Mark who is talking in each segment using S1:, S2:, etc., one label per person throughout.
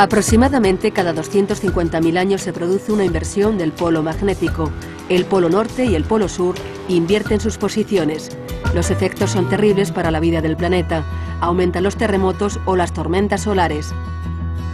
S1: Aproximadamente cada 250.000 años se produce una inversión del polo magnético. El polo norte y el polo sur invierten sus posiciones. Los efectos son terribles para la vida del planeta. Aumentan los terremotos o las tormentas solares.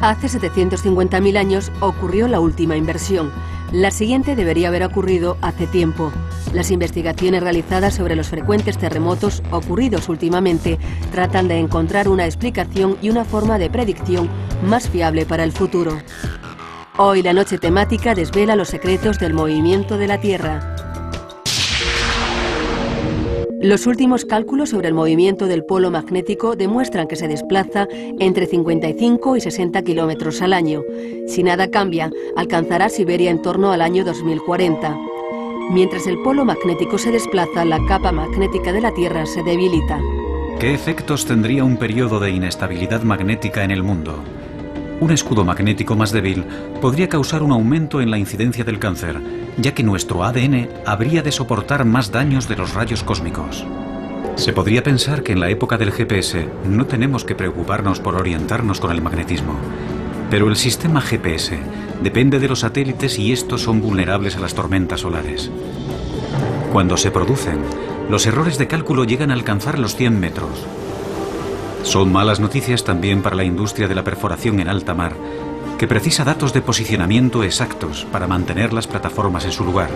S1: Hace 750.000 años ocurrió la última inversión. La siguiente debería haber ocurrido hace tiempo. Las investigaciones realizadas sobre los frecuentes terremotos ocurridos últimamente tratan de encontrar una explicación y una forma de predicción más fiable para el futuro. Hoy la noche temática desvela los secretos del movimiento de la Tierra. Los últimos cálculos sobre el movimiento del polo magnético demuestran que se desplaza entre 55 y 60 kilómetros al año. Si nada cambia, alcanzará Siberia en torno al año 2040. Mientras el polo magnético se desplaza, la capa magnética de la Tierra se debilita.
S2: ¿Qué efectos tendría un periodo de inestabilidad magnética en el mundo? Un escudo magnético más débil podría causar un aumento en la incidencia del cáncer, ya que nuestro ADN habría de soportar más daños de los rayos cósmicos. Se podría pensar que en la época del GPS no tenemos que preocuparnos por orientarnos con el magnetismo. Pero el sistema GPS depende de los satélites y estos son vulnerables a las tormentas solares. Cuando se producen, los errores de cálculo llegan a alcanzar los 100 metros. Son malas noticias también para la industria de la perforación en alta mar, que precisa datos de posicionamiento exactos para mantener las plataformas en su lugar.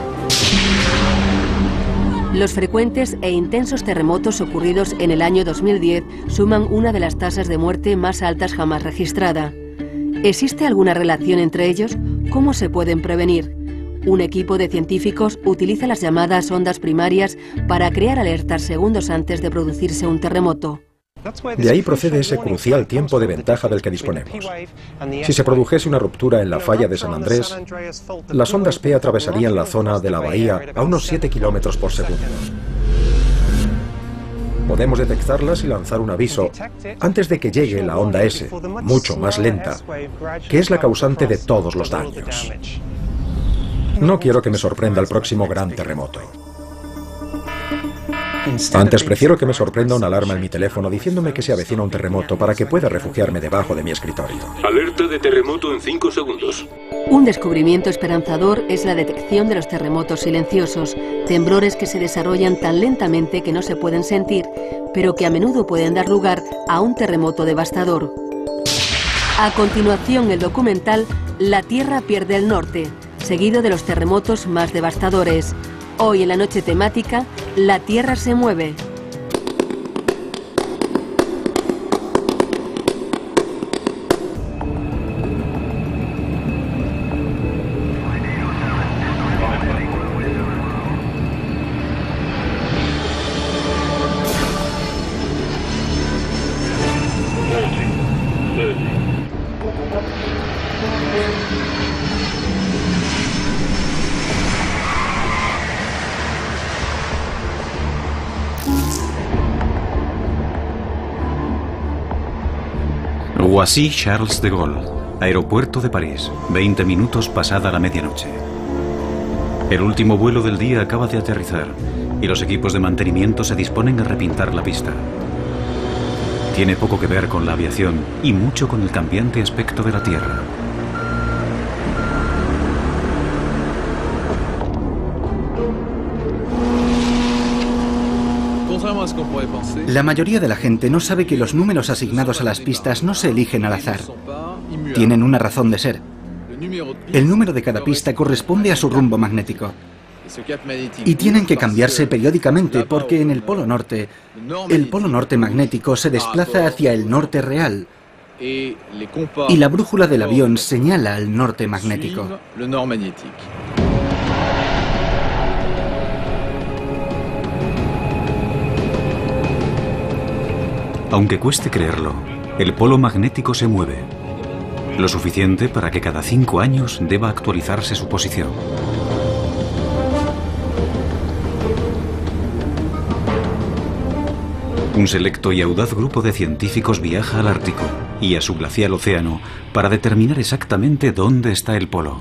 S1: Los frecuentes e intensos terremotos ocurridos en el año 2010 suman una de las tasas de muerte más altas jamás registrada. ¿Existe alguna relación entre ellos? ¿Cómo se pueden prevenir? Un equipo de científicos utiliza las llamadas ondas primarias para crear alertas segundos antes de producirse un terremoto.
S3: De ahí procede ese crucial tiempo de ventaja del que disponemos. Si se produjese una ruptura en la falla de San Andrés, las ondas P atravesarían la zona de la bahía a unos 7 kilómetros por segundo. Podemos detectarlas y lanzar un aviso antes de que llegue la onda S, mucho más lenta, que es la causante de todos los daños. No quiero que me sorprenda el próximo gran terremoto. Antes prefiero que me sorprenda una alarma en mi teléfono diciéndome que se avecina un terremoto para que pueda refugiarme debajo de mi escritorio.
S4: Alerta de terremoto en 5 segundos.
S1: Un descubrimiento esperanzador es la detección de los terremotos silenciosos, temblores que se desarrollan tan lentamente que no se pueden sentir, pero que a menudo pueden dar lugar a un terremoto devastador. A continuación, el documental La Tierra pierde el norte, seguido de los terremotos más devastadores. Hoy en la noche temática, la Tierra se mueve.
S2: Roissy-Charles de Gaulle, aeropuerto de París, 20 minutos pasada la medianoche. El último vuelo del día acaba de aterrizar y los equipos de mantenimiento se disponen a repintar la pista. Tiene poco que ver con la aviación y mucho con el cambiante aspecto de la Tierra.
S5: La mayoría de la gente no sabe que los números asignados a las pistas no se eligen al azar. Tienen una razón de ser. El número de cada pista corresponde a su rumbo magnético. Y tienen que cambiarse periódicamente porque en el polo norte magnético se desplaza hacia el norte real y la brújula del avión señala al norte magnético.
S2: Aunque cueste creerlo, el polo magnético se mueve, lo suficiente para que cada 5 años deba actualizarse su posición. Un selecto y audaz grupo de científicos viaja al Ártico y a su glacial océano para determinar exactamente dónde está el polo.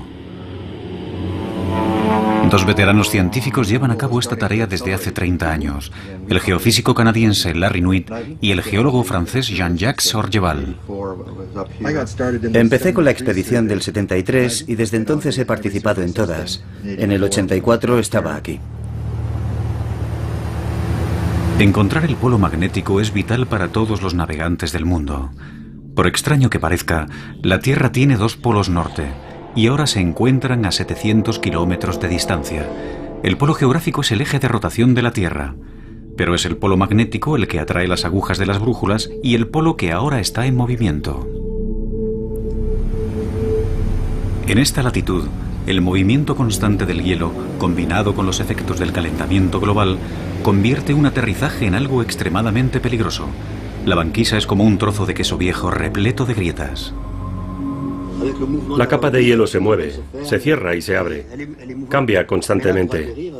S2: Dos veteranos científicos llevan a cabo esta tarea desde hace 30 años, el geofísico canadiense Larry Nuit y el geólogo francés Jean-Jacques Sorgeval.
S6: Empecé con la expedición del 73 y desde entonces he participado en todas. En el 84 estaba aquí.
S2: Encontrar el polo magnético es vital para todos los navegantes del mundo. Por extraño que parezca, la Tierra tiene dos polos norte y ahora se encuentran a 700 kilómetros de distancia. El polo geográfico es el eje de rotación de la Tierra, pero es el polo magnético el que atrae las agujas de las brújulas y el polo que ahora está en movimiento. En esta latitud, el movimiento constante del hielo, combinado con los efectos del calentamiento global, convierte un aterrizaje en algo extremadamente peligroso. La banquisa es como un trozo de queso viejo repleto de grietas.
S7: La capa de hielo se mueve, se cierra y se abre. Cambia constantemente.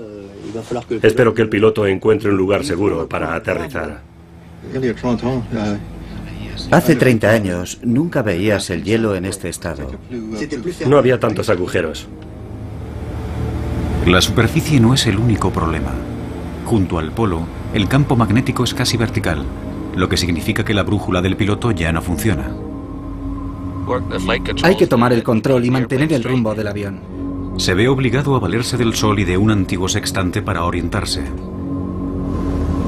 S7: Espero que el piloto encuentre un lugar seguro para aterrizar.
S6: Hace 30 años nunca veías el hielo en este estado.
S7: No había tantos agujeros.
S2: La superficie no es el único problema. Junto al polo, el campo magnético es casi vertical, lo que significa que la brújula del piloto ya no funciona.
S5: Hay que tomar el control y mantener el rumbo del avión.
S2: Se ve obligado a valerse del sol y de un antiguo sextante para orientarse.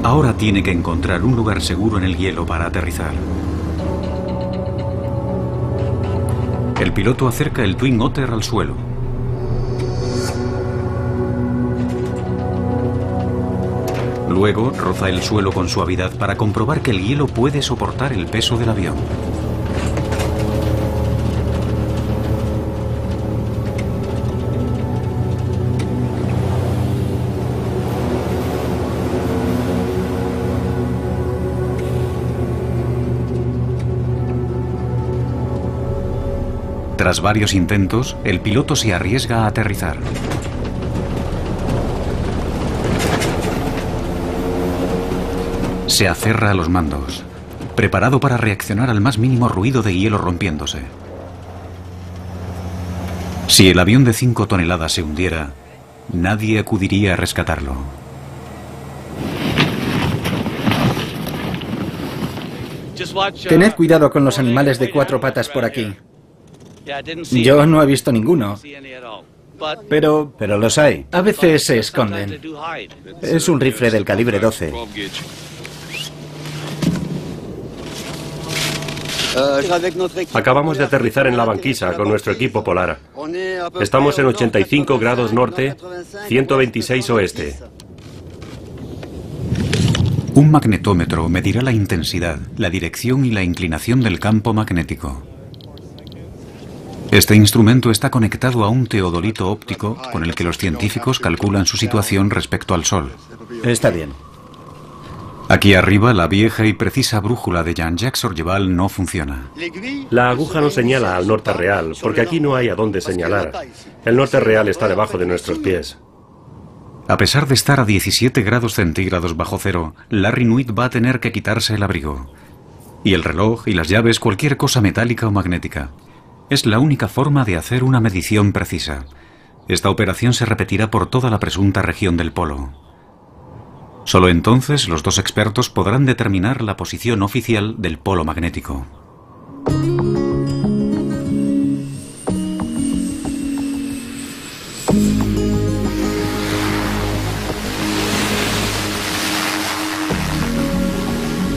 S2: Ahora tiene que encontrar un lugar seguro en el hielo para aterrizar. El piloto acerca el Twin Otter al suelo. Luego roza el suelo con suavidad para comprobar que el hielo puede soportar el peso del avión. Tras varios intentos, el piloto se arriesga a aterrizar. Se aferra a los mandos, preparado para reaccionar al más mínimo ruido de hielo rompiéndose. Si el avión de 5 toneladas se hundiera, nadie acudiría a rescatarlo.
S5: Tened cuidado con los animales de 4 patas por aquí. Yo no he visto ninguno, pero
S6: los hay.
S5: a veces se esconden.
S6: Es un rifle del calibre 12.
S7: Acabamos de aterrizar en la banquisa con nuestro equipo polar. Estamos en 85 grados norte, 126 oeste.
S2: Un magnetómetro medirá la intensidad, la dirección y la inclinación del campo magnético. Este instrumento está conectado a un teodolito óptico con el que los científicos calculan su situación respecto al Sol.
S6: Está bien.
S2: Aquí arriba, la vieja y precisa brújula de Jean-Jacques Sorgeval no funciona.
S7: La aguja no señala al norte real, porque aquí no hay a dónde señalar. El norte real está debajo de nuestros pies.
S2: A pesar de estar a 17 grados centígrados bajo cero, Larry Nuit va a tener que quitarse el abrigo. Y el reloj y las llaves, cualquier cosa metálica o magnética. Es la única forma de hacer una medición precisa. Esta operación se repetirá por toda la presunta región del polo. Solo entonces los dos expertos podrán determinar la posición oficial del polo magnético.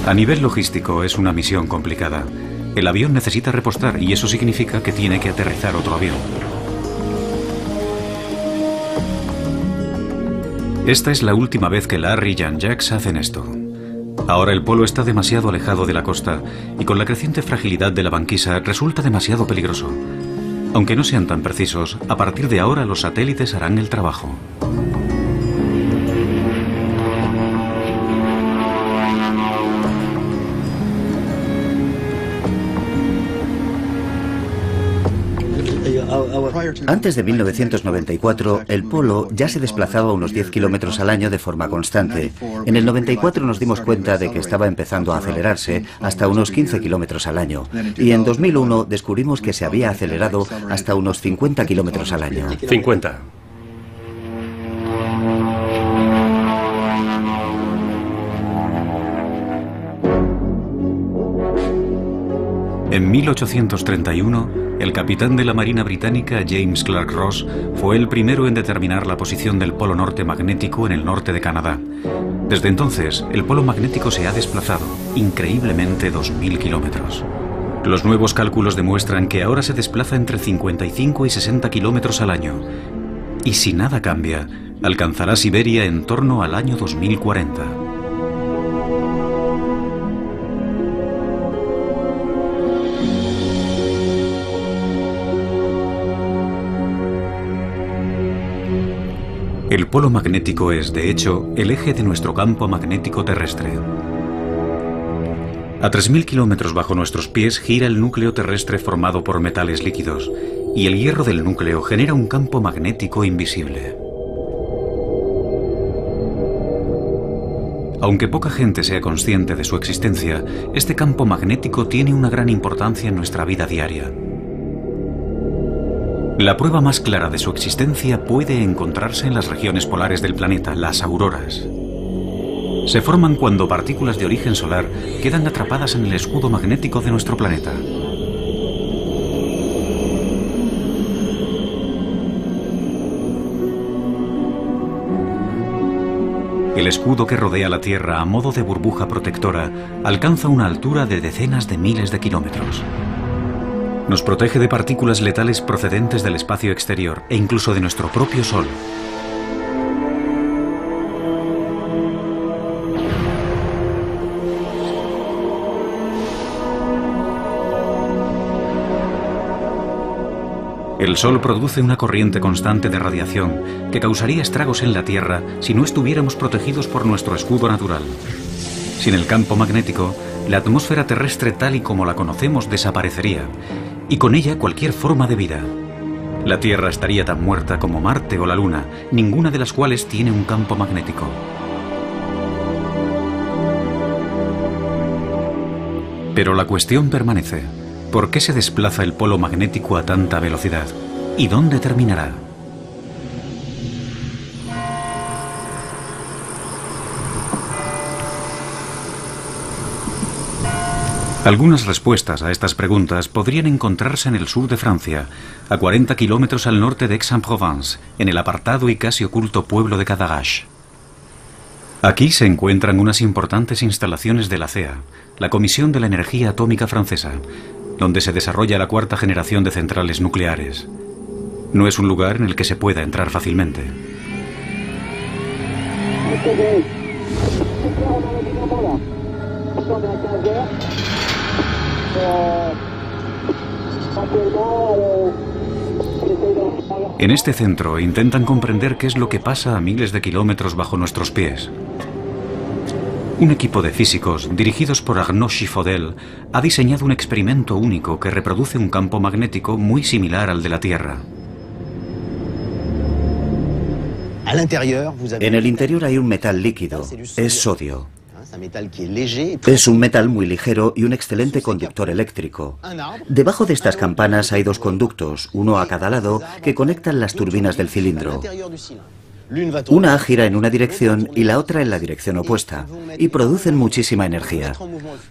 S2: A nivel logístico es una misión complicada. El avión necesita repostar y eso significa que tiene que aterrizar otro avión. Esta es la última vez que Larry y Jean-Jacques hacen esto. Ahora el polo está demasiado alejado de la costa y con la creciente fragilidad de la banquisa resulta demasiado peligroso. Aunque no sean tan precisos, a partir de ahora los satélites harán el trabajo.
S6: Antes de 1994, el polo ya se desplazaba unos 10 kilómetros al año de forma constante. En el 94 nos dimos cuenta de que estaba empezando a acelerarse hasta unos 15 kilómetros al año. Y en 2001 descubrimos que se había acelerado hasta unos 50 kilómetros al año.
S7: 50.
S2: En 1831, el capitán de la Marina británica James Clark Ross fue el primero en determinar la posición del polo norte magnético en el norte de Canadá. Desde entonces, el polo magnético se ha desplazado, increíblemente 2.000 kilómetros. Los nuevos cálculos demuestran que ahora se desplaza entre 55 y 60 kilómetros al año. Y si nada cambia, alcanzará Siberia en torno al año 2040. El polo magnético es, de hecho, el eje de nuestro campo magnético terrestre. A 3.000 kilómetros bajo nuestros pies gira el núcleo terrestre formado por metales líquidos, y el hierro del núcleo genera un campo magnético invisible. Aunque poca gente sea consciente de su existencia, este campo magnético tiene una gran importancia en nuestra vida diaria. La prueba más clara de su existencia puede encontrarse en las regiones polares del planeta, las auroras. Se forman cuando partículas de origen solar quedan atrapadas en el escudo magnético de nuestro planeta. El escudo que rodea la Tierra a modo de burbuja protectora alcanza una altura de decenas de miles de kilómetros. Nos protege de partículas letales procedentes del espacio exterior e incluso de nuestro propio Sol. El Sol produce una corriente constante de radiación que causaría estragos en la Tierra si no estuviéramos protegidos por nuestro escudo natural. Sin el campo magnético, la atmósfera terrestre tal y como la conocemos desaparecería, y con ella cualquier forma de vida. La Tierra estaría tan muerta como Marte o la Luna, ninguna de las cuales tiene un campo magnético. Pero la cuestión permanece. ¿Por qué se desplaza el polo magnético a tanta velocidad? ¿Y dónde terminará? Algunas respuestas a estas preguntas podrían encontrarse en el sur de Francia, a 40 kilómetros al norte de Aix-en-Provence, en el apartado y casi oculto pueblo de Cadarache. Aquí se encuentran unas importantes instalaciones de la CEA, la Comisión de la Energía Atómica Francesa, donde se desarrolla la cuarta generación de centrales nucleares. No es un lugar en el que se pueda entrar fácilmente. En este centro intentan comprender qué es lo que pasa a miles de kilómetros bajo nuestros pies. Un equipo de físicos, dirigidos por Arnaud Chiffodel, ha diseñado un experimento único que reproduce un campo magnético muy similar al de la Tierra.
S6: En el interior hay un metal líquido, es sodio. Es un metal muy ligero y un excelente conductor eléctrico. Debajo de estas campanas hay dos conductos, uno a cada lado, que conectan las turbinas del cilindro. Una gira en una dirección y la otra en la dirección opuesta, y producen muchísima energía.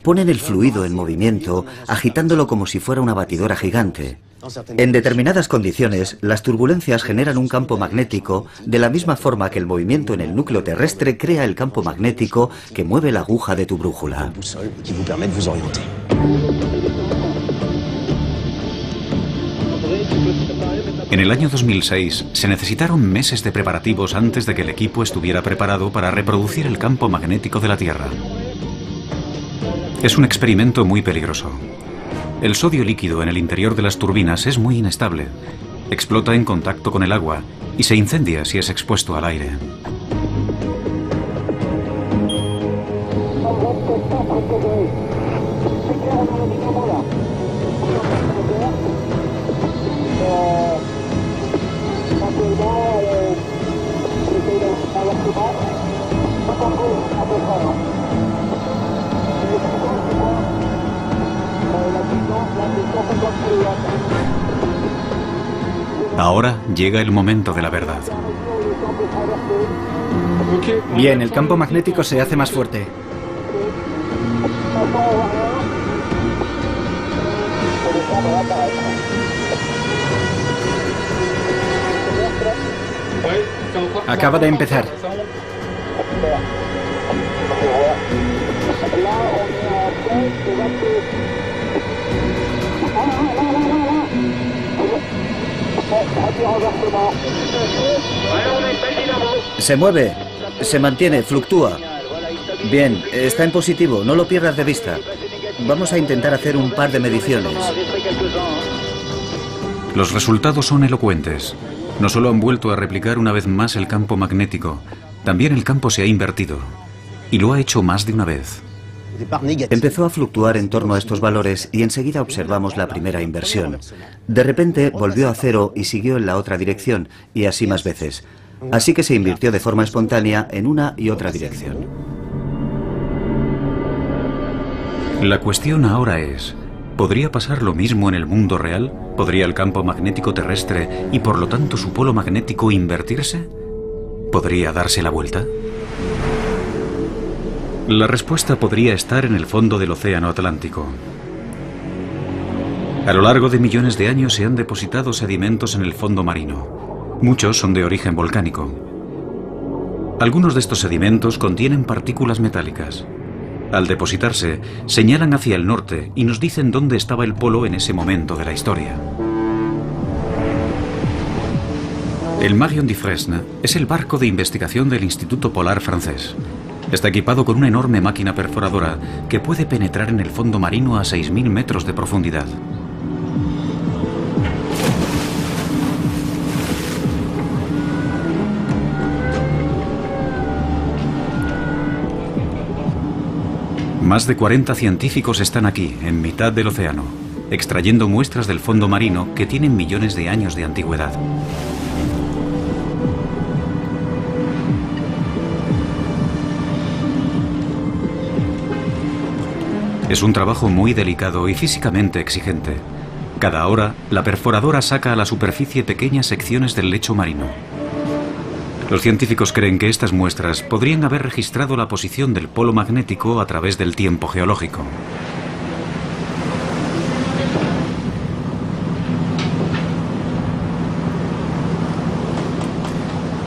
S6: Ponen el fluido en movimiento, agitándolo como si fuera una batidora gigante. En determinadas condiciones, las turbulencias generan un campo magnético de la misma forma que el movimiento en el núcleo terrestre crea el campo magnético que mueve la aguja de tu brújula.
S2: En el año 2006 se necesitaron meses de preparativos antes de que el equipo estuviera preparado para reproducir el campo magnético de la Tierra. Es un experimento muy peligroso. El sodio líquido en el interior de las turbinas es muy inestable. Explota en contacto con el agua y se incendia si es expuesto al aire. Ahora llega el momento de la verdad.
S5: Bien, el campo magnético se hace más fuerte. Acaba de empezar.
S6: Se mueve, se mantiene, fluctúa. Bien, está en positivo, no lo pierdas de vista. Vamos a intentar hacer un par de mediciones.
S2: Los resultados son elocuentes. No solo han vuelto a replicar una vez más el campo magnético, también el campo se ha invertido. Y lo ha hecho más de una vez.
S6: Empezó a fluctuar en torno a estos valores y enseguida observamos la primera inversión. De repente volvió a cero y siguió en la otra dirección, y así más veces. Así que se invirtió de forma espontánea en una y otra dirección.
S2: La cuestión ahora es, ¿podría pasar lo mismo en el mundo real? ¿Podría el campo magnético terrestre y por lo tanto su polo magnético invertirse? ¿Podría darse la vuelta? La respuesta podría estar en el fondo del océano Atlántico. A lo largo de millones de años se han depositado sedimentos en el fondo marino. Muchos son de origen volcánico. Algunos de estos sedimentos contienen partículas metálicas. Al depositarse, señalan hacia el norte y nos dicen dónde estaba el polo en ese momento de la historia. El Marion Dufresne es el barco de investigación del Instituto Polar francés. Está equipado con una enorme máquina perforadora que puede penetrar en el fondo marino a 6.000 metros de profundidad. Más de 40 científicos están aquí, en mitad del océano, extrayendo muestras del fondo marino que tienen millones de años de antigüedad. Es un trabajo muy delicado y físicamente exigente. Cada hora, la perforadora saca a la superficie pequeñas secciones del lecho marino. Los científicos creen que estas muestras podrían haber registrado la posición del polo magnético a través del tiempo geológico.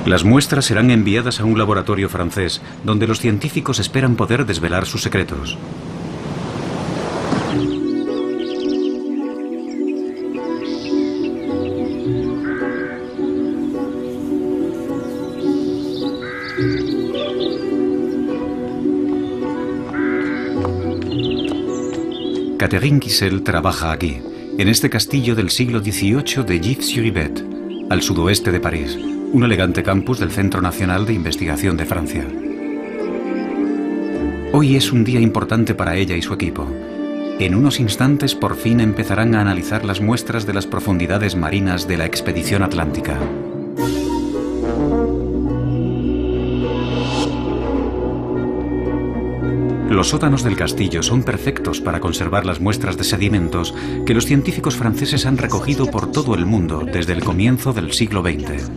S2: Las muestras serán enviadas a un laboratorio francés, donde los científicos esperan poder desvelar sus secretos. Catherine Kissel trabaja aquí, en este castillo del siglo XVIII de Gif-sur-Yvette, al sudoeste de París, un elegante campus del Centro Nacional de Investigación de Francia. Hoy es un día importante para ella y su equipo. En unos instantes por fin empezarán a analizar las muestras de las profundidades marinas de la expedición atlántica. Los sótanos del castillo son perfectos para conservar las muestras de sedimentos que los científicos franceses han recogido por todo el mundo desde el comienzo del siglo XX.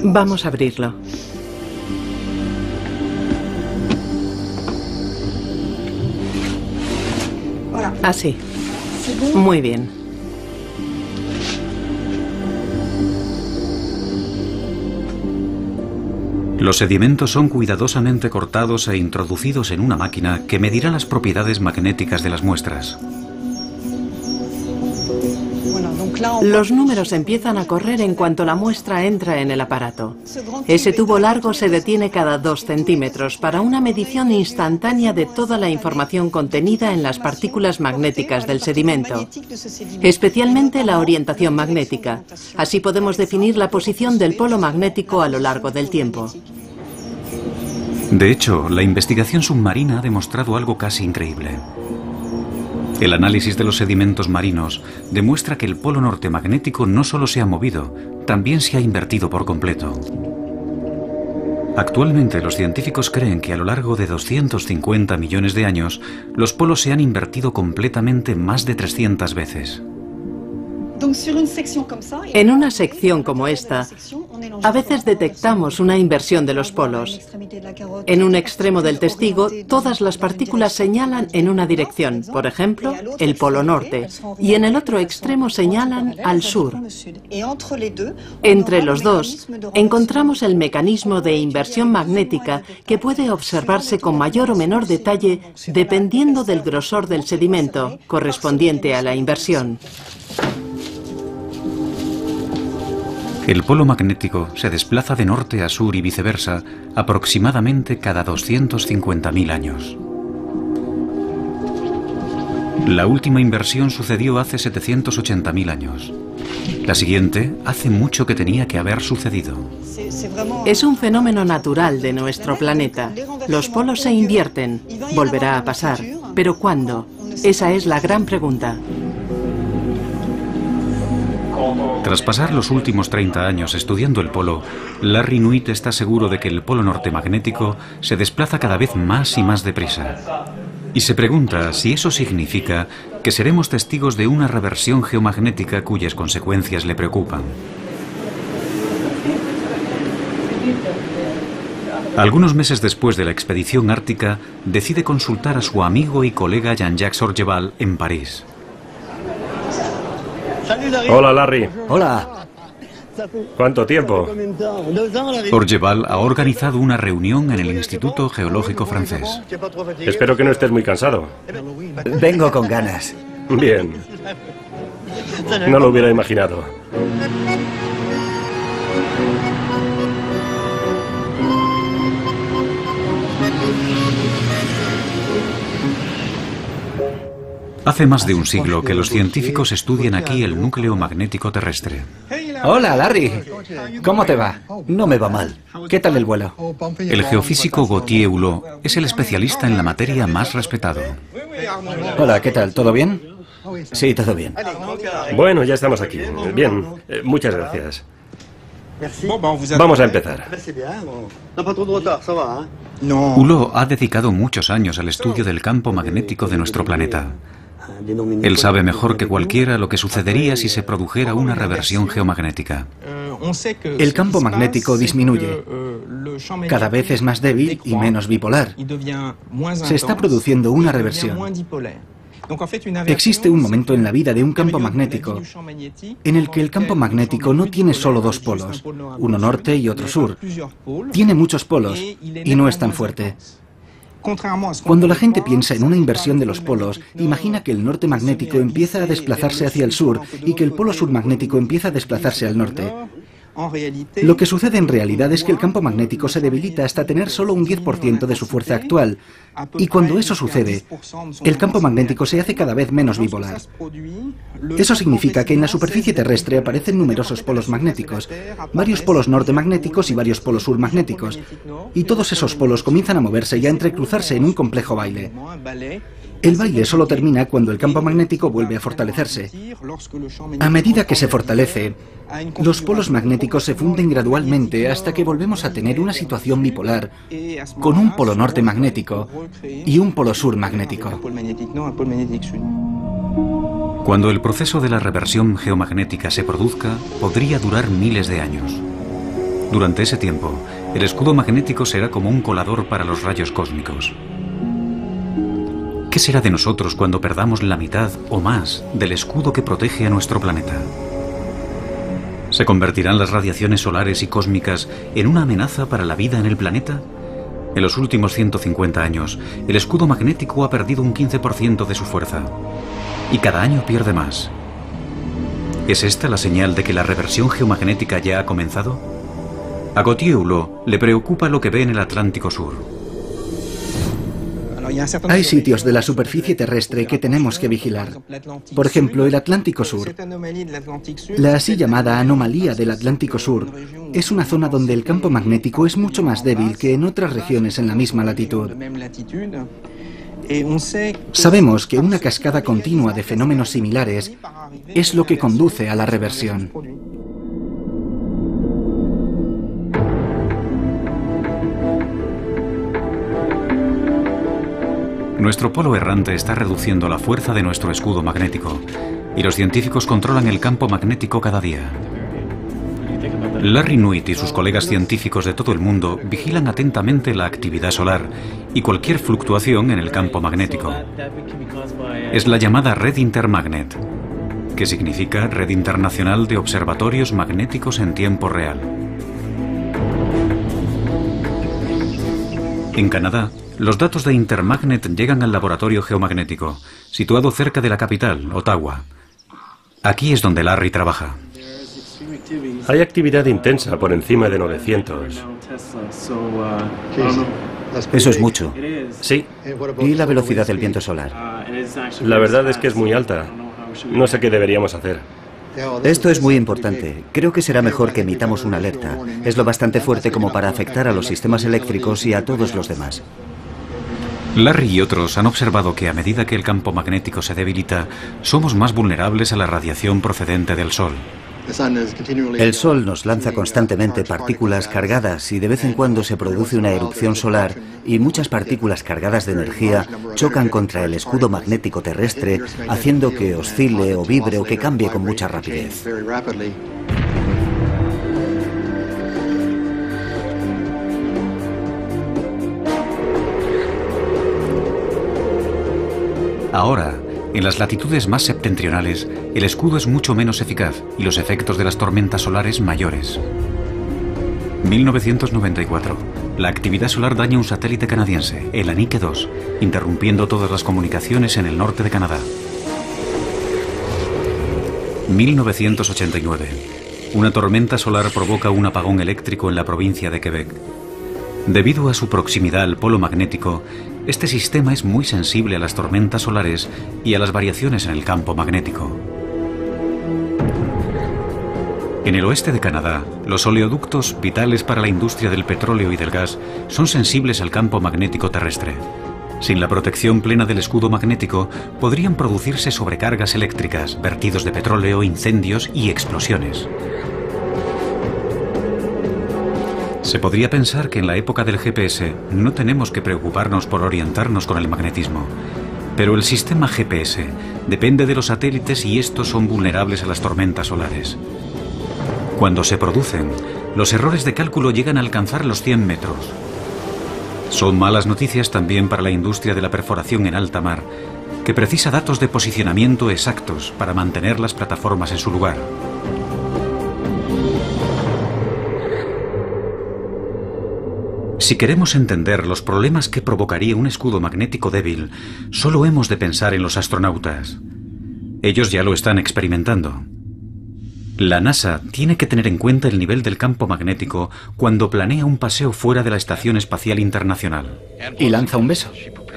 S8: Vamos a abrirlo. Así. Muy bien.
S2: Los sedimentos son cuidadosamente cortados e introducidos en una máquina que medirá las propiedades magnéticas de las muestras.
S8: Los números empiezan a correr en cuanto la muestra entra en el aparato. Ese tubo largo se detiene cada 2 centímetros para una medición instantánea de toda la información contenida en las partículas magnéticas del sedimento, especialmente la orientación magnética. Así podemos definir la posición del polo magnético a lo largo del tiempo.
S2: De hecho, la investigación submarina ha demostrado algo casi increíble. El análisis de los sedimentos marinos demuestra que el polo norte magnético no solo se ha movido, también se ha invertido por completo. Actualmente los científicos creen que a lo largo de 250 millones de años, los polos se han invertido completamente más de 300 veces.
S8: En una sección como esta, a veces detectamos una inversión de los polos. En un extremo del testigo, todas las partículas señalan en una dirección, por ejemplo, el polo norte, y en el otro extremo señalan al sur. Entre los dos, encontramos el mecanismo de inversión magnética que puede observarse con mayor o menor detalle dependiendo del grosor del sedimento correspondiente a la inversión.
S2: El polo magnético se desplaza de norte a sur y viceversa aproximadamente cada 250.000 años. La última inversión sucedió hace 780.000 años. La siguiente hace mucho que tenía que haber sucedido.
S8: Es un fenómeno natural de nuestro planeta. Los polos se invierten. Volverá a pasar. ¿Pero cuándo? Esa es la gran pregunta.
S2: Tras pasar los últimos 30 años estudiando el polo, Larry Nuit está seguro de que el polo norte magnético se desplaza cada vez más y más deprisa. Y se pregunta si eso significa que seremos testigos de una reversión geomagnética cuyas consecuencias le preocupan. Algunos meses después de la expedición ártica, decide consultar a su amigo y colega Jean-Jacques Orgeval en París.
S7: Hola, Larry.
S6: Hola.
S7: ¿Cuánto tiempo?
S2: Orgeval ha organizado una reunión en el Instituto Geológico francés.
S7: Espero que no estés muy cansado.
S6: Vengo con ganas.
S7: Bien. No lo hubiera imaginado.
S2: Hace más de un siglo que los científicos estudian aquí el núcleo magnético terrestre.
S5: Hola, Larry. ¿Cómo te va?
S6: No me va mal.
S5: ¿Qué tal el vuelo?
S2: El geofísico Gauthier Hulot es el especialista en la materia más respetado.
S5: Hola, ¿qué tal? ¿Todo bien?
S6: Sí, todo bien.
S7: Bueno, ya estamos aquí. Bien, muchas gracias. Vamos a empezar.
S2: Hulot ha dedicado muchos años al estudio del campo magnético de nuestro planeta. Él sabe mejor que cualquiera lo que sucedería si se produjera una reversión geomagnética.
S5: El campo magnético disminuye. Cada vez es más débil y menos bipolar. Se está produciendo una reversión. Existe un momento en la vida de un campo magnético en el que el campo magnético no tiene solo dos polos, uno norte y otro sur. Tiene muchos polos y no es tan fuerte. Cuando la gente piensa en una inversión de los polos, imagina que el norte magnético empieza a desplazarse hacia el sur y que el polo sur magnético empieza a desplazarse al norte. Lo que sucede en realidad es que el campo magnético se debilita hasta tener solo un 10% de su fuerza actual. Y cuando eso sucede, el campo magnético se hace cada vez menos bipolar. Eso significa que en la superficie terrestre aparecen numerosos polos magnéticos, varios polos norte magnéticos y varios polos sur magnéticos. Y todos esos polos comienzan a moverse y a entrecruzarse en un complejo baile. El baile solo termina cuando el campo magnético vuelve a fortalecerse. A medida que se fortalece, los polos magnéticos se funden gradualmente hasta que volvemos a tener una situación bipolar, con un polo norte magnético y un polo sur magnético.
S2: Cuando el proceso de la reversión geomagnética se produzca, podría durar miles de años. Durante ese tiempo, el escudo magnético será como un colador para los rayos cósmicos. ¿Qué será de nosotros cuando perdamos la mitad o más del escudo que protege a nuestro planeta? ¿Se convertirán las radiaciones solares y cósmicas en una amenaza para la vida en el planeta? En los últimos 150 años, el escudo magnético ha perdido un 15% de su fuerza. Y cada año pierde más. ¿Es esta la señal de que la reversión geomagnética ya ha comenzado? A Gauthier Hulot le preocupa lo que ve en el Atlántico Sur.
S5: Hay sitios de la superficie terrestre que tenemos que vigilar. Por ejemplo, el Atlántico Sur. La así llamada anomalía del Atlántico Sur es una zona donde el campo magnético es mucho más débil que en otras regiones en la misma latitud. Sabemos que una cascada continua de fenómenos similares es lo que conduce a la reversión.
S2: Nuestro polo errante está reduciendo la fuerza de nuestro escudo magnético, y los científicos controlan el campo magnético cada día. Larry Nuit y sus colegas científicos de todo el mundo vigilan atentamente la actividad solar y cualquier fluctuación en el campo magnético. Es la llamada Red Intermagnet, que significa Red Internacional de Observatorios Magnéticos en Tiempo Real. En Canadá, los datos de Intermagnet llegan al laboratorio geomagnético, situado cerca de la capital, Ottawa. Aquí es donde Larry trabaja.
S7: Hay actividad intensa por encima de 900.
S6: Eso es mucho.
S7: Sí.
S6: ¿Y la velocidad del viento solar?
S7: La verdad es que es muy alta. No sé qué deberíamos hacer.
S6: Esto es muy importante. Creo que será mejor que emitamos una alerta. Es lo bastante fuerte como para afectar a los sistemas eléctricos y a todos los demás.
S2: Larry y otros han observado que a medida que el campo magnético se debilita, somos más vulnerables a la radiación procedente del Sol.
S6: El Sol nos lanza constantemente partículas cargadas y de vez en cuando se produce una erupción solar y muchas partículas cargadas de energía chocan contra el escudo magnético terrestre, haciendo que oscile o vibre o que cambie con mucha rapidez.
S2: Ahora, en las latitudes más septentrionales, el escudo es mucho menos eficaz y los efectos de las tormentas solares mayores. 1994. La actividad solar daña un satélite canadiense, el Anique 2, interrumpiendo todas las comunicaciones en el norte de Canadá. 1989. Una tormenta solar provoca un apagón eléctrico en la provincia de Quebec. Debido a su proximidad al polo magnético, este sistema es muy sensible a las tormentas solares y a las variaciones en el campo magnético. En el oeste de Canadá, los oleoductos, vitales para la industria del petróleo y del gas, son sensibles al campo magnético terrestre. Sin la protección plena del escudo magnético, podrían producirse sobrecargas eléctricas, vertidos de petróleo, incendios y explosiones. Se podría pensar que en la época del GPS no tenemos que preocuparnos por orientarnos con el magnetismo. Pero el sistema GPS depende de los satélites y estos son vulnerables a las tormentas solares. Cuando se producen, los errores de cálculo llegan a alcanzar los 100 metros. Son malas noticias también para la industria de la perforación en alta mar, que precisa datos de posicionamiento exactos para mantener las plataformas en su lugar. Si queremos entender los problemas que provocaría un escudo magnético débil, solo hemos de pensar en los astronautas. Ellos ya lo están experimentando. La NASA tiene que tener en cuenta el nivel del campo magnético cuando planea un paseo fuera de la Estación Espacial Internacional.
S5: Y lanza un beso.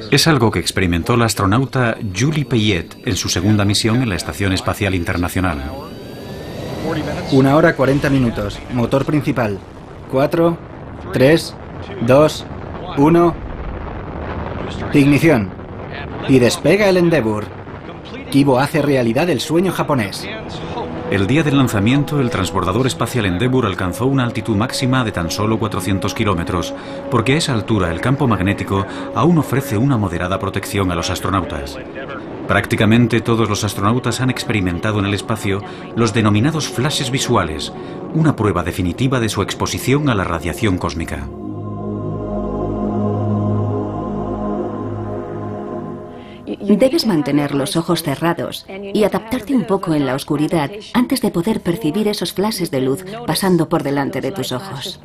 S2: Es algo que experimentó la astronauta Julie Payet en su segunda misión en la Estación Espacial Internacional.
S5: 1 hora 40 minutos. Motor principal. 4, 3, 2, 1. Ignición. Y despega el Endeavour. Kibo hace realidad el sueño japonés.
S2: El día del lanzamiento, el transbordador espacial Endeavour alcanzó una altitud máxima de tan solo 400 kilómetros, porque a esa altura el campo magnético aún ofrece una moderada protección a los astronautas. Prácticamente todos los astronautas han experimentado en el espacio los denominados flashes visuales, una prueba definitiva de su exposición a la radiación cósmica.
S9: Debes mantener los ojos cerrados y adaptarte un poco en la oscuridad antes de poder percibir esos flashes de luz pasando por delante de tus ojos.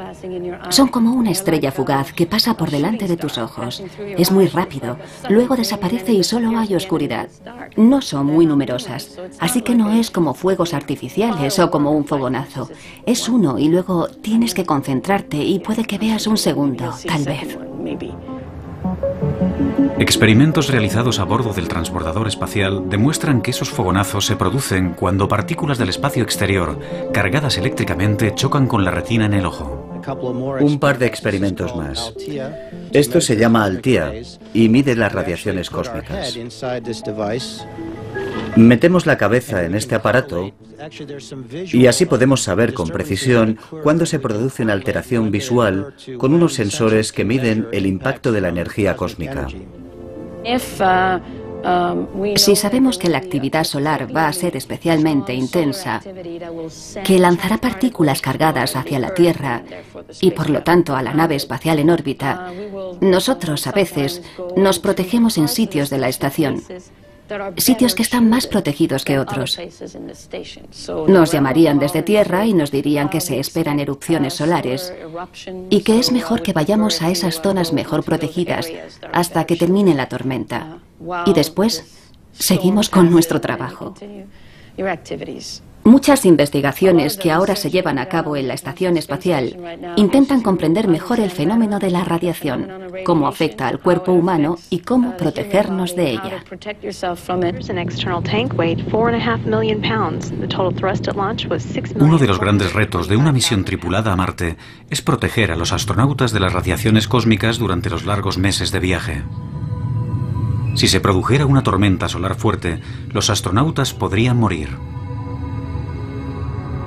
S9: Son como una estrella fugaz que pasa por delante de tus ojos. Es muy rápido, luego desaparece y solo hay oscuridad. No son muy numerosas, así que no es como fuegos artificiales o como un fogonazo. Es uno y luego tienes que concentrarte y puede que veas un segundo, tal vez.
S2: Experimentos realizados a bordo del transbordador espacial demuestran que esos fogonazos se producen cuando partículas del espacio exterior, cargadas eléctricamente, chocan con la retina en el ojo.
S6: Un par de experimentos más. Esto se llama Althea y mide las radiaciones cósmicas. Metemos la cabeza en este aparato y así podemos saber con precisión cuándo se produce una alteración visual con unos sensores que miden el impacto de la energía cósmica.
S9: Si sabemos que la actividad solar va a ser especialmente intensa, que lanzará partículas cargadas hacia la Tierra y por lo tanto a la nave espacial en órbita, nosotros a veces nos protegemos en sitios de la estación, sitios que están más protegidos que otros. Nos llamarían desde Tierra y nos dirían que se esperan erupciones solares y que es mejor que vayamos a esas zonas mejor protegidas hasta que termine la tormenta. Y después seguimos con nuestro trabajo. Muchas investigaciones que ahora se llevan a cabo en la estación espacial intentan comprender mejor el fenómeno de la radiación, cómo afecta al cuerpo humano y cómo protegernos de ella.
S2: Uno de los grandes retos de una misión tripulada a Marte es proteger a los astronautas de las radiaciones cósmicas durante los largos meses de viaje. Si se produjera una tormenta solar fuerte, los astronautas podrían morir.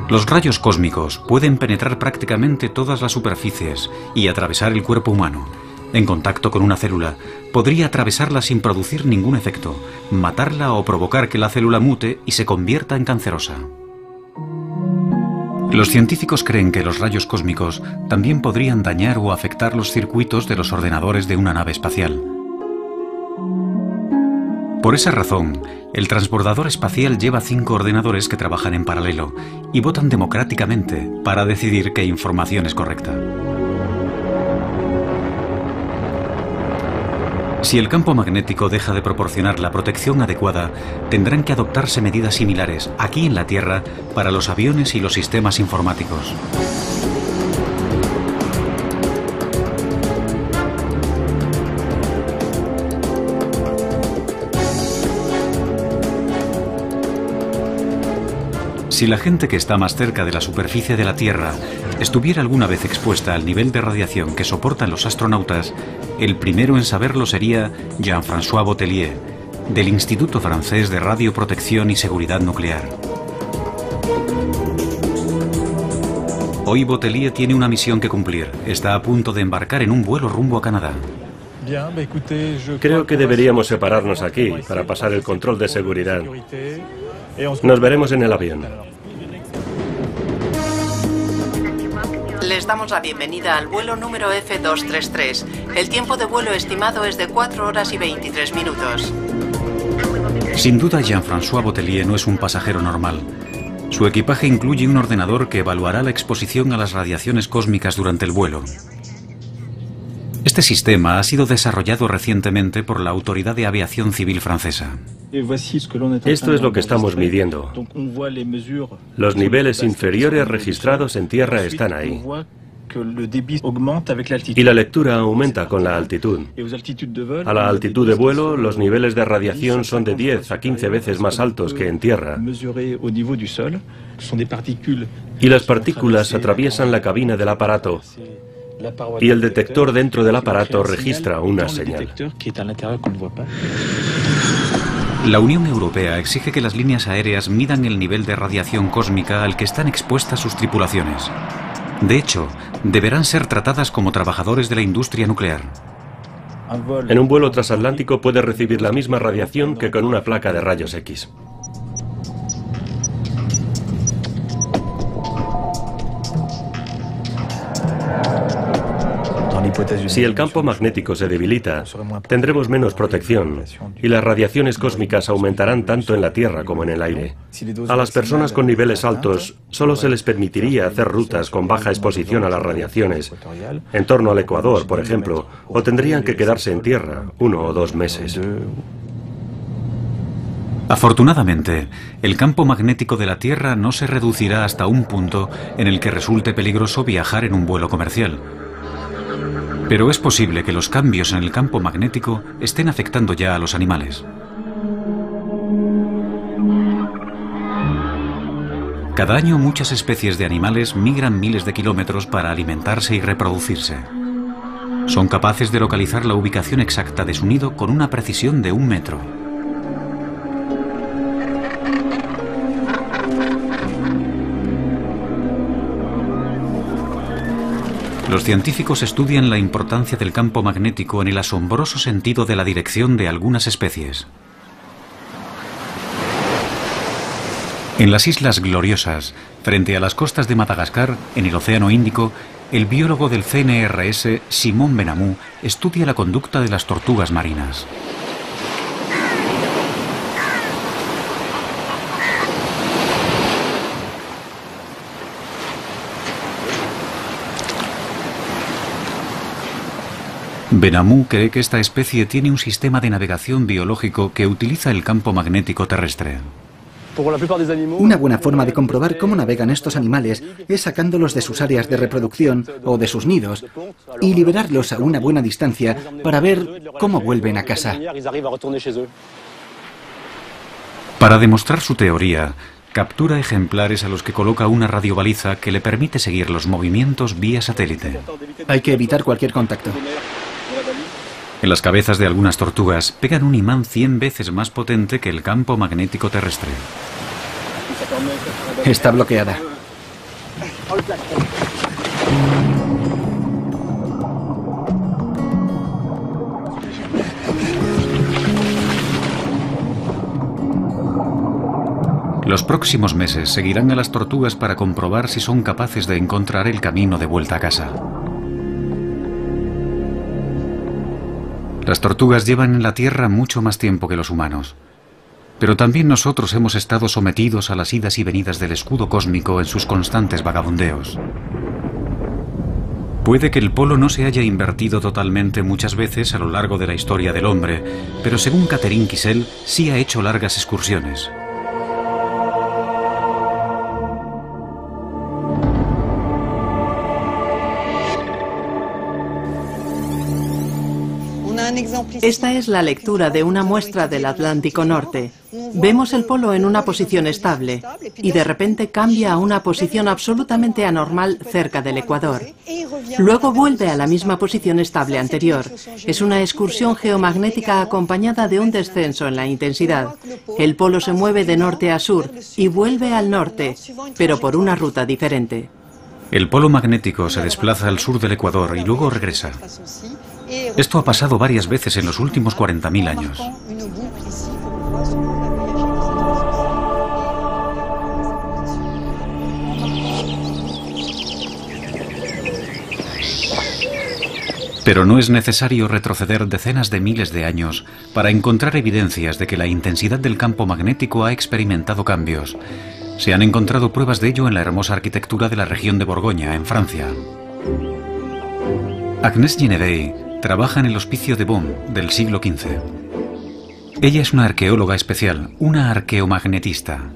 S2: Los rayos cósmicos pueden penetrar prácticamente todas las superficies y atravesar el cuerpo humano. En contacto con una célula, podría atravesarla sin producir ningún efecto, matarla o provocar que la célula mute y se convierta en cancerosa. Los científicos creen que los rayos cósmicos también podrían dañar o afectar los circuitos de los ordenadores de una nave espacial. Por esa razón, el transbordador espacial lleva 5 ordenadores que trabajan en paralelo y votan democráticamente para decidir qué información es correcta. Si el campo magnético deja de proporcionar la protección adecuada, tendrán que adoptarse medidas similares aquí en la Tierra para los aviones y los sistemas informáticos. Si la gente que está más cerca de la superficie de la Tierra estuviera alguna vez expuesta al nivel de radiación que soportan los astronautas, el primero en saberlo sería Jean-François Botellier, del Instituto Francés de Radioprotección y Seguridad Nuclear. Hoy Botellier tiene una misión que cumplir. Está a punto de embarcar en un vuelo rumbo a Canadá.
S7: Creo que deberíamos separarnos aquí para pasar el control de seguridad. Nos veremos en el avión.
S8: Les damos la bienvenida al vuelo número F233. El tiempo de vuelo estimado es de 4 horas y 23 minutos.
S2: Sin duda, Jean-François Botellier no es un pasajero normal. Su equipaje incluye un ordenador que evaluará la exposición a las radiaciones cósmicas durante el vuelo. Este sistema ha sido desarrollado recientemente por la Autoridad de Aviación Civil francesa.
S7: Esto es lo que estamos midiendo. Los niveles inferiores registrados en tierra están ahí. Y la lectura aumenta con la altitud. A la altitud de vuelo, los niveles de radiación son de 10 a 15 veces más altos que en tierra. Y las partículas atraviesan la cabina del aparato. Y el detector dentro del aparato registra una señal.
S2: La Unión Europea exige que las líneas aéreas midan el nivel de radiación cósmica al que están expuestas sus tripulaciones. De hecho, deberán ser tratadas como trabajadores de la industria nuclear.
S7: En un vuelo transatlántico puede recibir la misma radiación que con una placa de rayos X. Si el campo magnético se debilita, tendremos menos protección y las radiaciones cósmicas aumentarán tanto en la Tierra como en el aire. A las personas con niveles altos solo se les permitiría hacer rutas con baja exposición a las radiaciones, en torno al Ecuador, por ejemplo, o tendrían que quedarse en tierra 1 o 2 meses.
S2: Afortunadamente, el campo magnético de la Tierra no se reducirá hasta un punto en el que resulte peligroso viajar en un vuelo comercial. Pero es posible que los cambios en el campo magnético estén afectando ya a los animales. Cada año muchas especies de animales migran miles de kilómetros para alimentarse y reproducirse. Son capaces de localizar la ubicación exacta de su nido con una precisión de 1 metro. Los científicos estudian la importancia del campo magnético en el asombroso sentido de la dirección de algunas especies. En las Islas Gloriosas, frente a las costas de Madagascar, en el Océano Índico, el biólogo del CNRS, Simon Benamou, estudia la conducta de las tortugas marinas. Benamou cree que esta especie tiene un sistema de navegación biológico que utiliza el campo magnético terrestre.
S5: Una buena forma de comprobar cómo navegan estos animales es sacándolos de sus áreas de reproducción o de sus nidos y liberarlos a una buena distancia para ver cómo vuelven a casa.
S2: Para demostrar su teoría, captura ejemplares a los que coloca una radiobaliza que le permite seguir los movimientos vía satélite.
S5: Hay que evitar cualquier contacto.
S2: En las cabezas de algunas tortugas pegan un imán 100 veces más potente que el campo magnético terrestre.
S5: Está bloqueada.
S2: Los próximos meses seguirán a las tortugas para comprobar si son capaces de encontrar el camino de vuelta a casa. Las tortugas llevan en la Tierra mucho más tiempo que los humanos. Pero también nosotros hemos estado sometidos a las idas y venidas del escudo cósmico en sus constantes vagabundeos. Puede que el polo no se haya invertido totalmente muchas veces a lo largo de la historia del hombre, pero según Catherine Kissel, sí ha hecho largas excursiones.
S8: Esta es la lectura de una muestra del Atlántico Norte. Vemos el polo en una posición estable y de repente cambia a una posición absolutamente anormal cerca del Ecuador. Luego vuelve a la misma posición estable anterior. Es una excursión geomagnética acompañada de un descenso en la intensidad. El polo se mueve de norte a sur y vuelve al norte, pero por una ruta diferente.
S2: El polo magnético se desplaza al sur del Ecuador y luego regresa. Esto ha pasado varias veces en los últimos 40.000 años. Pero no es necesario retroceder decenas de miles de años para encontrar evidencias de que la intensidad del campo magnético ha experimentado cambios. Se han encontrado pruebas de ello en la hermosa arquitectura de la región de Borgoña, en Francia. Agnès Genevey trabaja en el Hospicio de Beaune del siglo XV. Ella es una arqueóloga especial, una arqueomagnetista.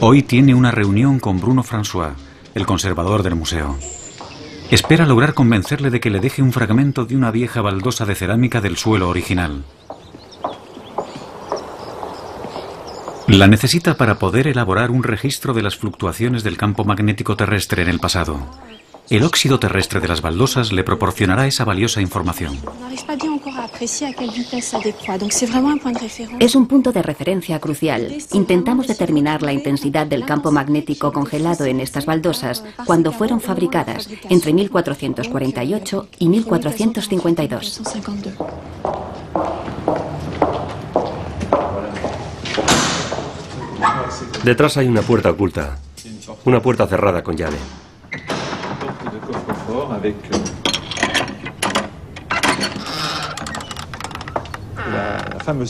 S2: Hoy tiene una reunión con Bruno François, el conservador del museo. Espera lograr convencerle de que le deje un fragmento de una vieja baldosa de cerámica del suelo original. La necesita para poder elaborar un registro de las fluctuaciones del campo magnético terrestre en el pasado. El óxido terrestre de las baldosas le proporcionará esa valiosa información.
S9: Es un punto de referencia crucial. Intentamos determinar la intensidad del campo magnético congelado en estas baldosas cuando fueron fabricadas, entre 1448 y 1452.
S7: Detrás hay una puerta oculta, una puerta cerrada con llave.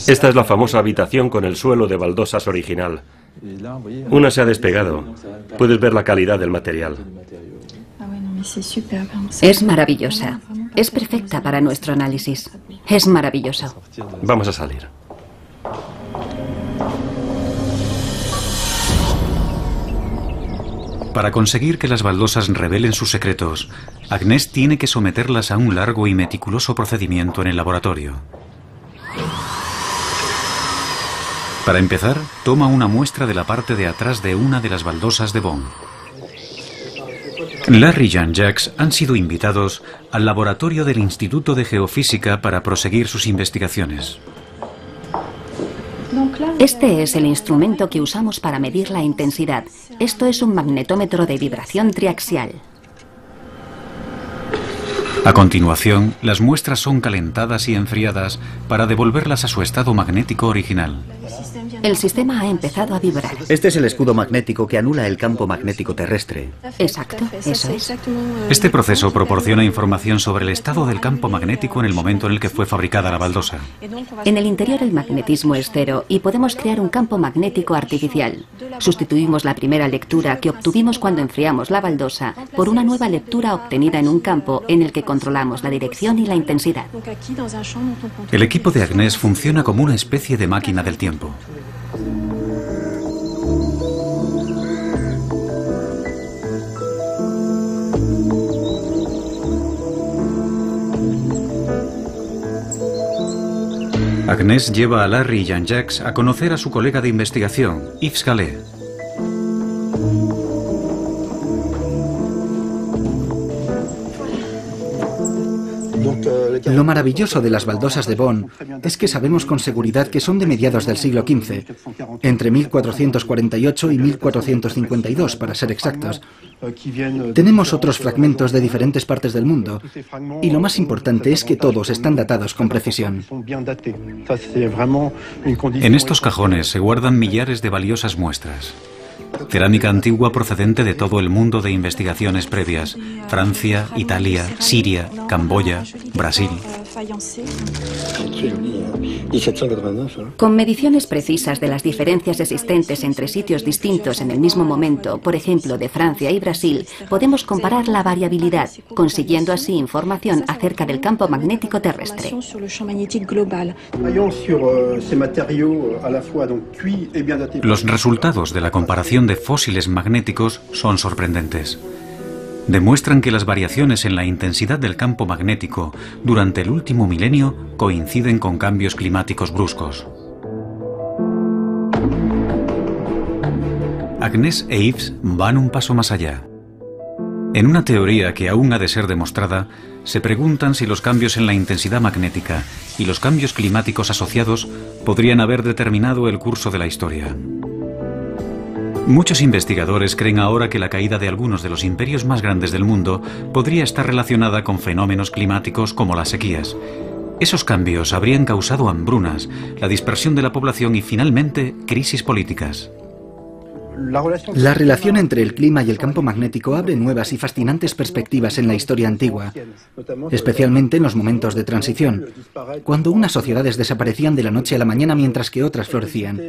S7: Esta es la famosa habitación con el suelo de baldosas original. Una se ha despegado. Puedes ver la calidad del material.
S9: Es maravillosa. Es perfecta para nuestro análisis. Es maravilloso.
S7: Vamos a salir.
S2: Para conseguir que las baldosas revelen sus secretos, Agnès tiene que someterlas a un largo y meticuloso procedimiento en el laboratorio. Para empezar, toma una muestra de la parte de atrás de una de las baldosas de Beaune. Larry y Jean-Jacques han sido invitados al laboratorio del Instituto de Geofísica para proseguir sus investigaciones.
S9: Este es el instrumento que usamos para medir la intensidad. Esto es un magnetómetro de vibración triaxial.
S2: A continuación, las muestras son calentadas y enfriadas para devolverlas a su estado magnético original.
S9: El sistema ha empezado a vibrar.
S6: Este es el escudo magnético que anula el campo magnético terrestre.
S9: Exacto, eso es.
S2: Este proceso proporciona información sobre el estado del campo magnético en el momento en el que fue fabricada la baldosa.
S9: En el interior el magnetismo es cero y podemos crear un campo magnético artificial. Sustituimos la primera lectura que obtuvimos cuando enfriamos la baldosa por una nueva lectura obtenida en un campo en el que controlamos la dirección y la intensidad.
S2: El equipo de Agnès funciona como una especie de máquina del tiempo. Agnès lleva a Larry y Jean-Jacques a conocer a su colega de investigación, Yves Calais.
S5: Lo maravilloso de las baldosas de Bonn es que sabemos con seguridad que son de mediados del siglo XV, entre 1448 y 1452, para ser exactos. Tenemos otros fragmentos de diferentes partes del mundo, y lo más importante es que todos están datados con precisión.
S2: En estos cajones se guardan millares de valiosas muestras. Cerámica antigua procedente de todo el mundo de investigaciones previas: Francia, Italia, Siria, Camboya, Brasil.
S9: Con mediciones precisas de las diferencias existentes entre sitios distintos en el mismo momento, por ejemplo de Francia y Brasil, podemos comparar la variabilidad, consiguiendo así información acerca del campo magnético terrestre.
S2: Los resultados de la comparación de fósiles magnéticos son sorprendentes. Demuestran que las variaciones en la intensidad del campo magnético durante el último milenio coinciden con cambios climáticos bruscos. Agnès e Yves van un paso más allá. En una teoría que aún ha de ser demostrada, se preguntan si los cambios en la intensidad magnética y los cambios climáticos asociados podrían haber determinado el curso de la historia. Muchos investigadores creen ahora que la caída de algunos de los imperios más grandes del mundo podría estar relacionada con fenómenos climáticos como las sequías. Esos cambios habrían causado hambrunas, la dispersión de la población y finalmente crisis políticas.
S5: La relación entre el clima y el campo magnético abre nuevas y fascinantes perspectivas en la historia antigua, especialmente en los momentos de transición, cuando unas sociedades desaparecían de la noche a la mañana mientras que otras florecían.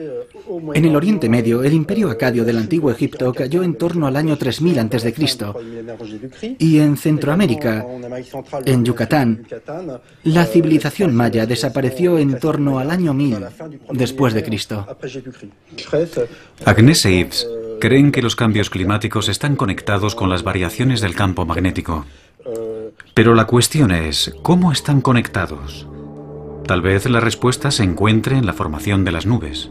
S5: En el Oriente Medio, el imperio acadio del antiguo Egipto cayó en torno al año 3000 a.C. Y en Centroamérica, en Yucatán, la civilización maya desapareció en torno al año 1000 después de Cristo.
S2: Agnès e Yves creen que los cambios climáticos están conectados con las variaciones del campo magnético. Pero la cuestión es, ¿cómo están conectados? Tal vez la respuesta se encuentre en la formación de las nubes.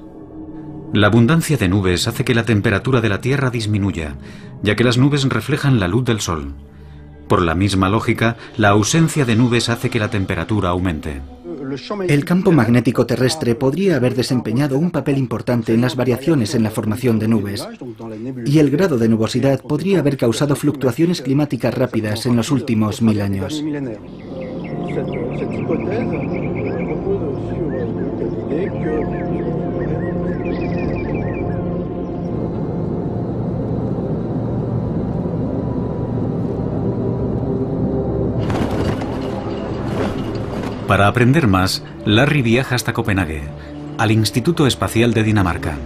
S2: La abundancia de nubes hace que la temperatura de la Tierra disminuya, ya que las nubes reflejan la luz del Sol. Por la misma lógica, la ausencia de nubes hace que la temperatura aumente.
S5: El campo magnético terrestre podría haber desempeñado un papel importante en las variaciones en la formación de nubes, y el grado de nubosidad podría haber causado fluctuaciones climáticas rápidas en los últimos 1000 años.
S2: Para aprender más, Larry viaja hasta Copenhague, al Instituto Espacial de Dinamarca.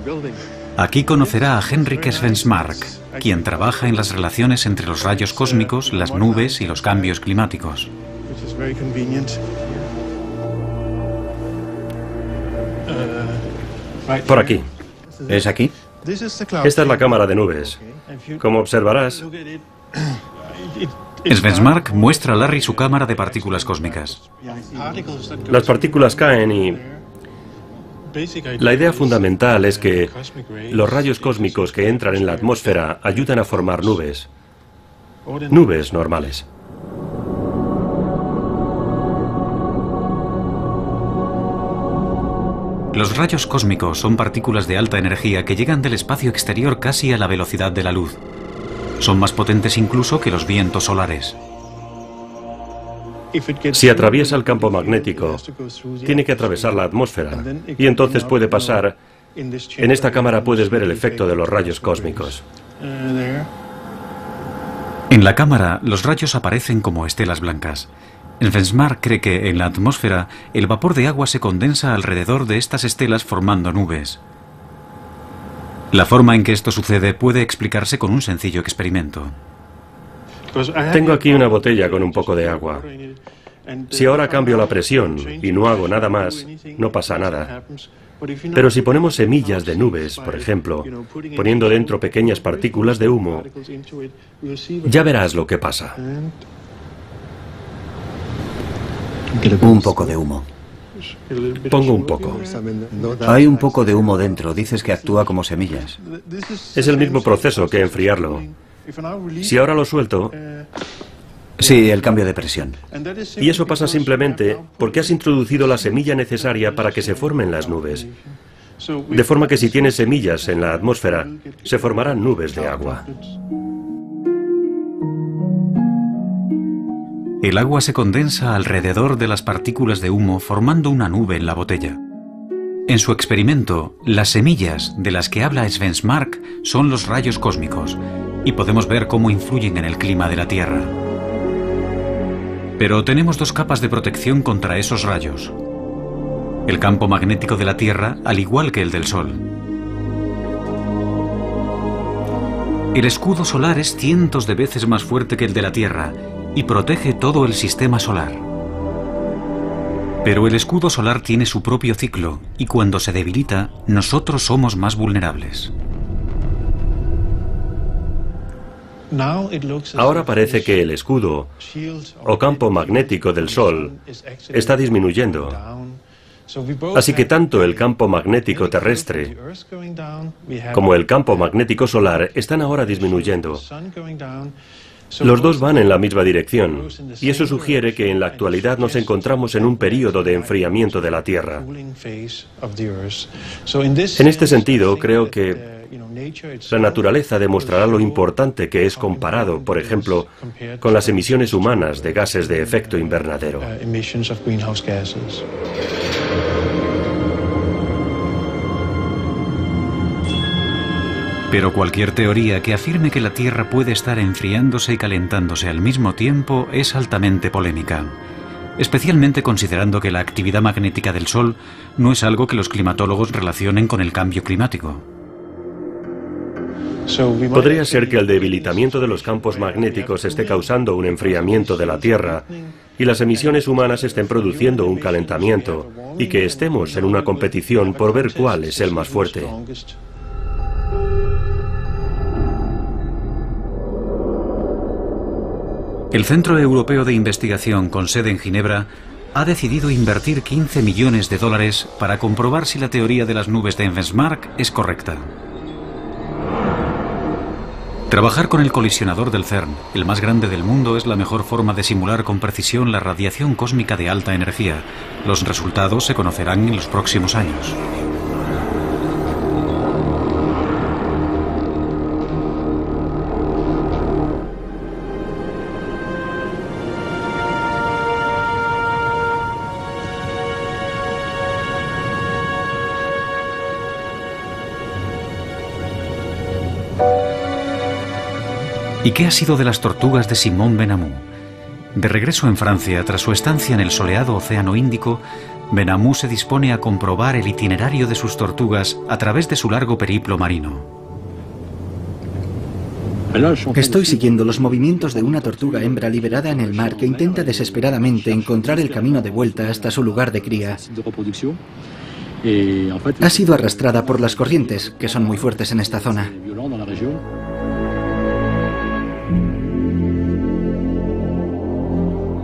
S2: Aquí conocerá a Henrik Svensmark, quien trabaja en las relaciones entre los rayos cósmicos, las nubes y los cambios climáticos.
S7: Por aquí.
S6: ¿Es aquí?
S7: Esta es la cámara de nubes. Como observarás,
S2: Svensmark muestra a Larry su cámara de partículas cósmicas.
S7: las partículas caen y la idea fundamental es que los rayos cósmicos que entran en la atmósfera ayudan a formar nubes. Nubes normales.
S2: Los rayos cósmicos son partículas de alta energía que llegan del espacio exterior casi a la velocidad de la luz. Son más potentes incluso que los vientos solares.
S7: Si atraviesa el campo magnético, tiene que atravesar la atmósfera y entonces puede pasar. En esta cámara puedes ver el efecto de los rayos cósmicos.
S2: En la cámara, los rayos aparecen como estelas blancas. Svensmark cree que en la atmósfera el vapor de agua se condensa alrededor de estas estelas formando nubes. La forma en que esto sucede puede explicarse con un sencillo experimento.
S7: Tengo aquí una botella con un poco de agua. Si ahora cambio la presión y no hago nada más, no pasa nada. Pero si ponemos semillas de nubes, por ejemplo, poniendo dentro pequeñas partículas de humo, ya verás lo que pasa.
S6: Un poco de humo.
S7: Pongo un poco.
S6: Hay un poco de humo dentro. Dices que actúa como semillas.
S7: Es el mismo proceso que enfriarlo. Si ahora lo suelto...
S6: Sí, el cambio de presión.
S7: Y eso pasa simplemente porque has introducido la semilla necesaria para que se formen las nubes. De forma que si tienes semillas en la atmósfera, se formarán nubes de agua.
S2: El agua se condensa alrededor de las partículas de humo formando una nube en la botella. En su experimento, las semillas de las que habla Svensmark son los rayos cósmicos y podemos ver cómo influyen en el clima de la Tierra. Pero tenemos dos capas de protección contra esos rayos. El campo magnético de la Tierra, al igual que el del Sol. El escudo solar es cientos de veces más fuerte que el de la Tierra y protege todo el sistema solar. Pero el escudo solar tiene su propio ciclo y cuando se debilita, nosotros somos más vulnerables.
S7: Ahora parece que el escudo o campo magnético del Sol está disminuyendo. Así que tanto el campo magnético terrestre como el campo magnético solar están ahora disminuyendo. Los dos van en la misma dirección, y eso sugiere que en la actualidad nos encontramos en un período de enfriamiento de la Tierra. En este sentido, creo que la naturaleza demostrará lo importante que es comparado, por ejemplo, con las emisiones humanas de gases de efecto invernadero.
S2: Pero cualquier teoría que afirme que la Tierra puede estar enfriándose y calentándose al mismo tiempo es altamente polémica, especialmente considerando que la actividad magnética del Sol no es algo que los climatólogos relacionen con el cambio climático.
S7: Podría ser que el debilitamiento de los campos magnéticos esté causando un enfriamiento de la Tierra y las emisiones humanas estén produciendo un calentamiento y que estemos en una competición por ver cuál es el más fuerte.
S2: El Centro Europeo de Investigación, con sede en Ginebra, ha decidido invertir 15 millones de dólares para comprobar si la teoría de las nubes de Svensmark es correcta. Trabajar con el colisionador del CERN, el más grande del mundo, es la mejor forma de simular con precisión la radiación cósmica de alta energía. Los resultados se conocerán en los próximos años. ¿Y qué ha sido de las tortugas de Simón Benamou? De regreso en Francia, tras su estancia en el soleado Océano Índico, Benamou se dispone a comprobar el itinerario de sus tortugas a través de su largo periplo marino.
S5: Estoy siguiendo los movimientos de una tortuga hembra liberada en el mar que intenta desesperadamente encontrar el camino de vuelta hasta su lugar de cría. Ha sido arrastrada por las corrientes, que son muy fuertes en esta zona.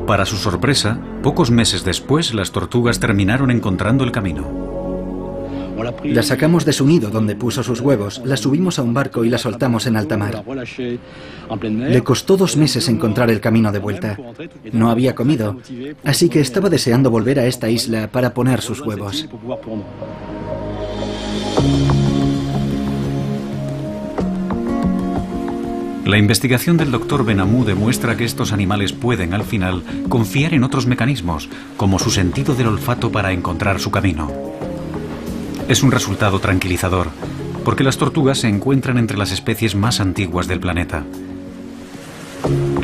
S2: Para su sorpresa, pocos meses después, las tortugas terminaron encontrando el camino.
S5: La sacamos de su nido donde puso sus huevos, la subimos a un barco y la soltamos en alta mar. Le costó 2 meses encontrar el camino de vuelta. No había comido, así que estaba deseando volver a esta isla para poner sus huevos.
S2: La investigación del Dr. Benamou demuestra que estos animales pueden, al final, confiar en otros mecanismos, como su sentido del olfato para encontrar su camino. Es un resultado tranquilizador, porque las tortugas se encuentran entre las especies más antiguas del planeta.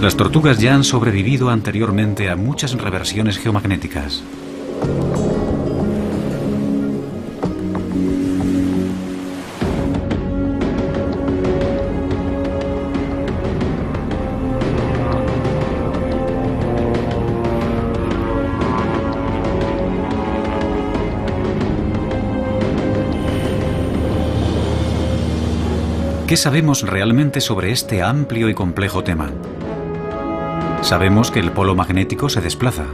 S2: Las tortugas ya han sobrevivido anteriormente a muchas reversiones geomagnéticas. ¿Qué sabemos realmente sobre este amplio y complejo tema? Sabemos que el polo magnético se desplaza.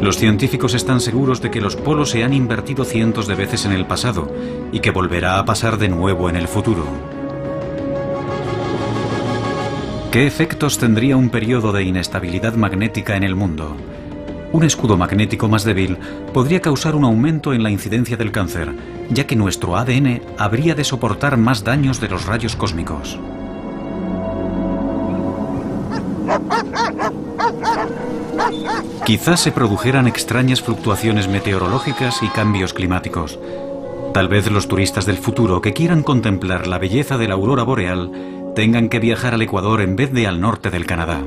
S2: Los científicos están seguros de que los polos se han invertido cientos de veces en el pasado y que volverá a pasar de nuevo en el futuro. ¿Qué efectos tendría un periodo de inestabilidad magnética en el mundo? Un escudo magnético más débil podría causar un aumento en la incidencia del cáncer, ya que nuestro ADN habría de soportar más daños de los rayos cósmicos. Quizás se produjeran extrañas fluctuaciones meteorológicas y cambios climáticos. Tal vez los turistas del futuro que quieran contemplar la belleza de la aurora boreal tengan que viajar al Ecuador en vez de al norte del Canadá.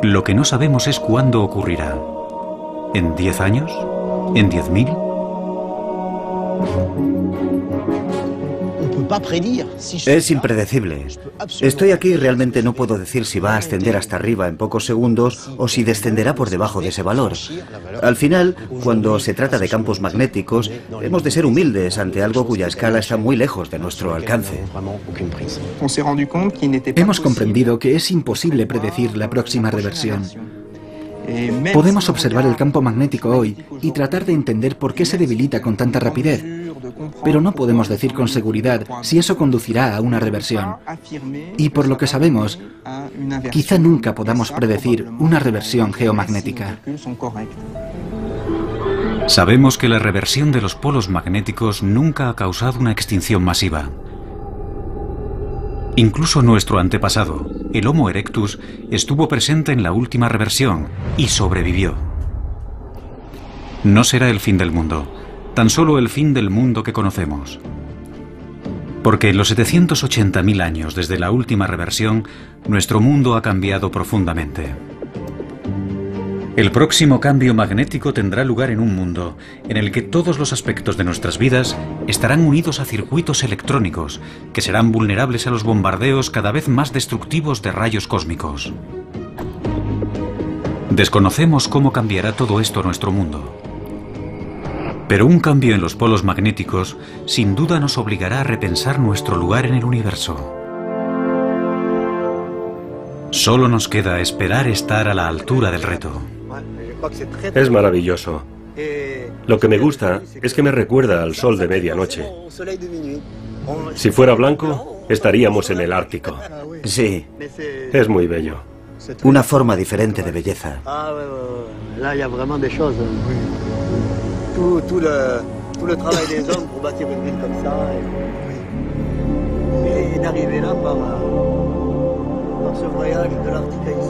S2: Lo que no sabemos es cuándo ocurrirá. ¿En 10 años? ¿En 10.000?
S6: Es impredecible. Estoy aquí y realmente no puedo decir si va a ascender hasta arriba en pocos segundos o si descenderá por debajo de ese valor. Al final, cuando se trata de campos magnéticos, hemos de ser humildes ante algo cuya escala está muy lejos de nuestro alcance.
S5: Hemos comprendido que es imposible predecir la próxima reversión. Podemos observar el campo magnético hoy y tratar de entender por qué se debilita con tanta rapidez, pero no podemos decir con seguridad si eso conducirá a una reversión. Y por lo que sabemos, quizá nunca podamos predecir una reversión geomagnética.
S2: Sabemos que la reversión de los polos magnéticos nunca ha causado una extinción masiva. Incluso nuestro antepasado, el Homo erectus, estuvo presente en la última reversión y sobrevivió. No será el fin del mundo, tan solo el fin del mundo que conocemos. Porque en los 780.000 años desde la última reversión, nuestro mundo ha cambiado profundamente. El próximo cambio magnético tendrá lugar en un mundo en el que todos los aspectos de nuestras vidas estarán unidos a circuitos electrónicos que serán vulnerables a los bombardeos cada vez más destructivos de rayos cósmicos. Desconocemos cómo cambiará todo esto nuestro mundo. Pero un cambio en los polos magnéticos sin duda nos obligará a repensar nuestro lugar en el universo. Solo nos queda esperar estar a la altura del reto.
S7: Es maravilloso. Lo que me gusta es que me recuerda al sol de medianoche. Si fuera blanco, estaríamos en el Ártico.
S6: Sí.
S7: Es muy bello.
S6: Una forma diferente de belleza.
S10: Tout le travail des hommes pour bâtir une ville comme ça et d'arriver là par ce voyage de l'Arctique à ici.